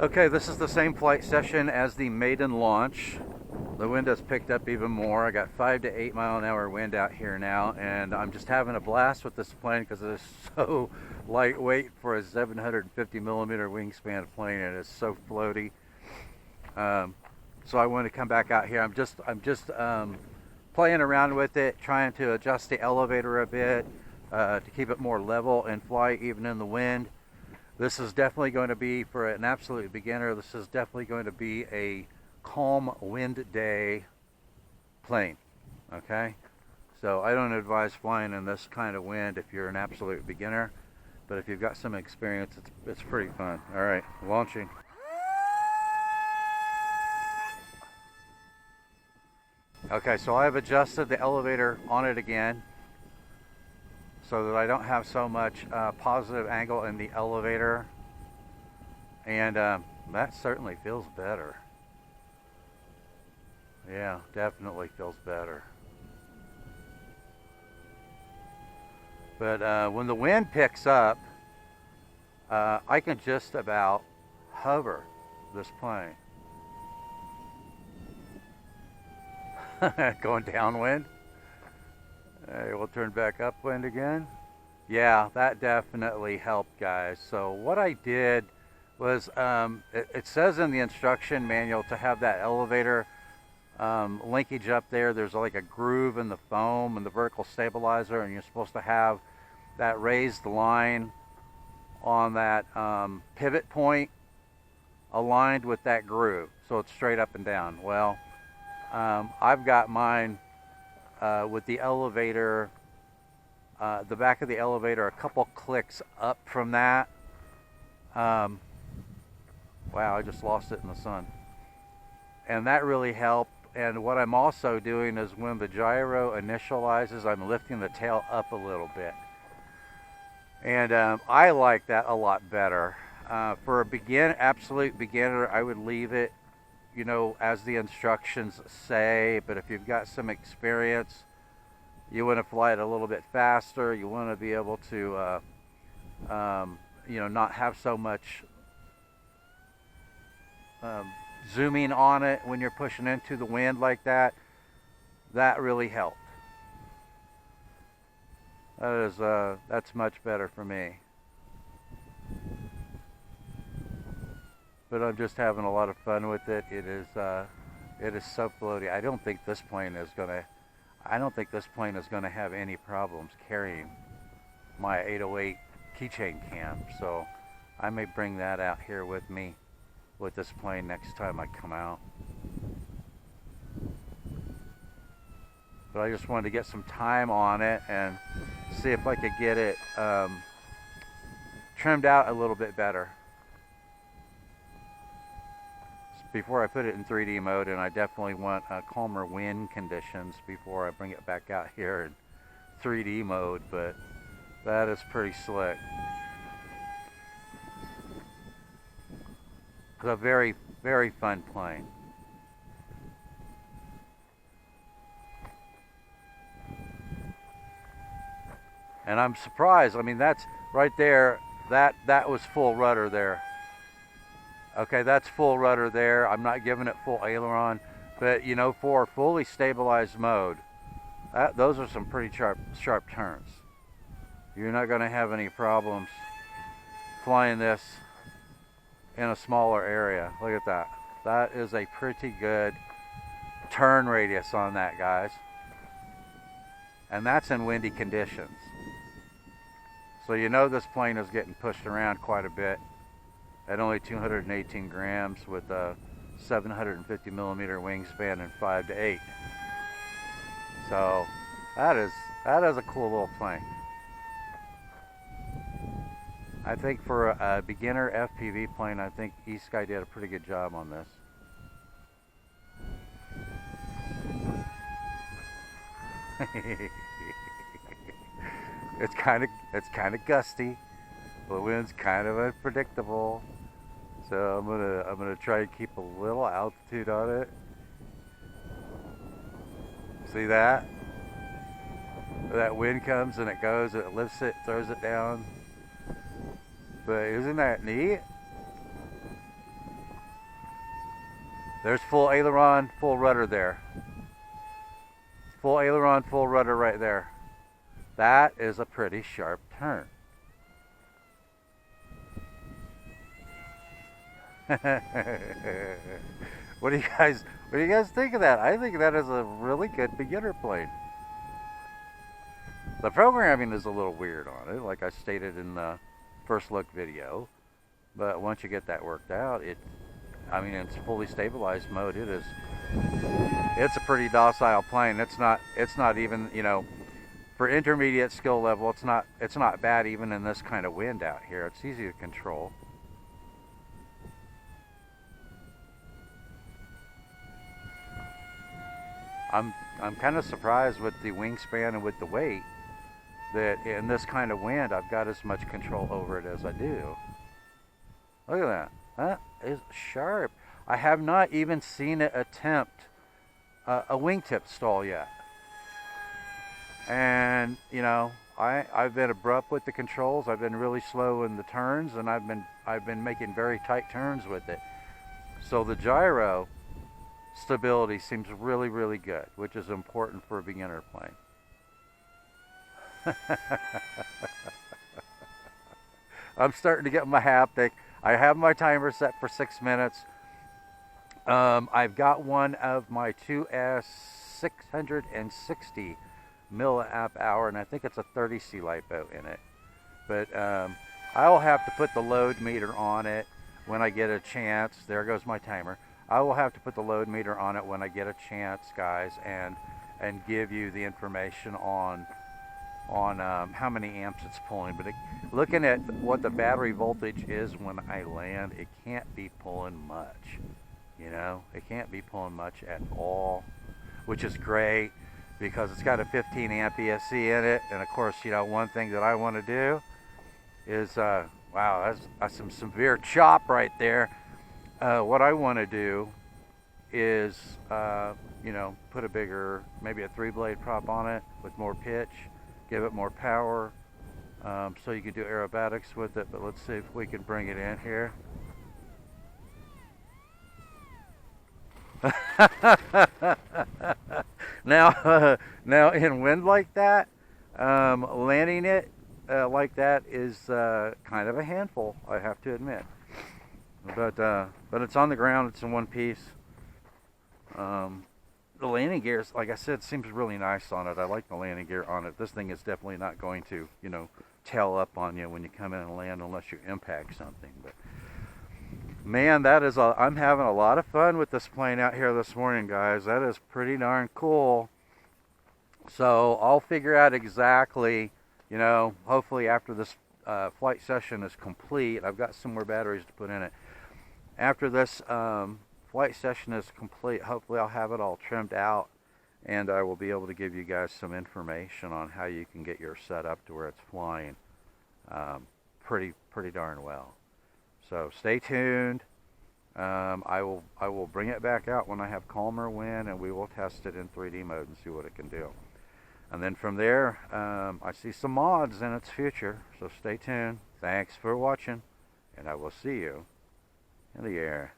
Okay, this is the same flight session as the maiden launch. The wind has picked up even more. I got 5 to 8 mile an hour wind out here now, and I'm just having a blast with this plane because it is so lightweight for a 750mm wingspan plane. It is so floaty. So I want to come back out here. I'm just playing around with it, trying to adjust the elevator a bit to keep it more level in flight, even in the wind. This is definitely going to be, for an absolute beginner, this is definitely going to be a calm wind day plane, okay? So I don't advise flying in this kind of wind if you're an absolute beginner, but if you've got some experience, it's pretty fun. All right, launching. Okay, so I've adjusted the elevator on it again so that I don't have so much positive angle in the elevator, and that certainly feels better. Yeah, definitely feels better. But when the wind picks up, I can just about hover this plane. Going downwind. Hey, we'll turn back upwind again. Yeah, that definitely helped, guys. So what I did was, it says in the instruction manual to have that elevator linkage up there. There's like a groove in the foam and the vertical stabilizer, and you're supposed to have that raised line on that pivot point aligned with that groove, so it's straight up and down. Well, I've got mine with the elevator, the back of the elevator, a couple clicks up from that. Wow, I just lost it in the sun. And that really helped. And what I'm also doing is when the gyro initializes, I'm lifting the tail up a little bit. And I like that a lot better. For a absolute beginner, I would leave it, you know, as the instructions say. But if you've got some experience, you want to fly it a little bit faster, you want to be able to you know, not have so much zooming on it when you're pushing into the wind like that, that really helped. That's much better for me. But I'm just having a lot of fun with it. It is so floaty. I don't think this plane is gonna have any problems carrying my 808 keychain cam. So I may bring that out here with me with this plane next time I come out. But I just wanted to get some time on it and see if I could get it trimmed out a little bit better before I put it in 3D mode. And I definitely want calmer wind conditions before I bring it back out here in 3D mode. But that is pretty slick. It's a very, very fun plane. And I'm surprised. I mean, that's right there. That was full rudder there. Okay, that's full rudder there. I'm not giving it full aileron, but you know, for fully stabilized mode, those are some pretty sharp turns. You're not going to have any problems flying this in a smaller area. Look at that. That is a pretty good turn radius on that, guys. And that's in windy conditions. So you know this plane is getting pushed around quite a bit at only 218 grams with a 750mm wingspan and 5 to 8. So that is a cool little plane. I think for a beginner FPV plane, I think Esky did a pretty good job on this. It's kind of gusty. The wind's kind of unpredictable. So I'm gonna try and keep a little altitude on it. See that? That wind comes and it goes, it lifts it, throws it down. But isn't that neat? There's full aileron, full rudder there. Full aileron, full rudder right there. That is a pretty sharp turn. What do you guys think of that? I think that is a really good beginner plane. The programming is a little weird on it, like I stated in the first look video. But once you get that worked out, I mean, it's fully stabilized mode. It's a pretty docile plane. It's not even, you know, for intermediate skill level, it's not bad even in this kind of wind out here. It's easy to control. I'm kind of surprised with the wingspan and with the weight that in this kind of wind I've got as much control over it as I do. Look at that. That is sharp. I have not even seen it attempt a wingtip stall yet. And you know, I've been abrupt with the controls. I've been really slow in the turns, and I've been making very tight turns with it. So the gyro stability seems really, really good, which is important for a beginner plane. I'm starting to get my haptic. I have my timer set for 6 minutes. I've got one of my 2S 660 milliamp hour, and I think it's a 30C LiPo in it. But I'll have to put the load meter on it when I get a chance. There goes my timer. I will have to put the load meter on it when I get a chance, guys, and give you the information on how many amps it's pulling. But looking at what the battery voltage is when I land, it can't be pulling much. You know, it can't be pulling much at all, which is great because it's got a 15 amp ESC in it. And of course, you know, one thing that I want to do is, wow, that's some severe chop right there. What I want to do is, you know, put a bigger, maybe a 3-blade prop on it with more pitch, give it more power, so you can do aerobatics with it. But let's see if we can bring it in here. Now in wind like that, landing it like that is kind of a handful, I have to admit. But it's on the ground. It's in one piece. The landing gear, like I said, seems really nice on it. I like the landing gear on it. This thing is definitely not going to, you know, tail up on you when you come in and land unless you impact something. But man, I'm having a lot of fun with this plane out here this morning, guys. That is pretty darn cool. So I'll figure out exactly, you know, hopefully after this flight session is complete, I've got some more batteries to put in it. After this flight session is complete, hopefully I'll have it all trimmed out, and I will be able to give you guys some information on how you can get your set up to where it's flying pretty darn well. So stay tuned. I will bring it back out when I have calmer wind, and we will test it in 3D mode and see what it can do. And then from there, I see some mods in its future, so stay tuned. Thanks for watching, and I will see you in the air.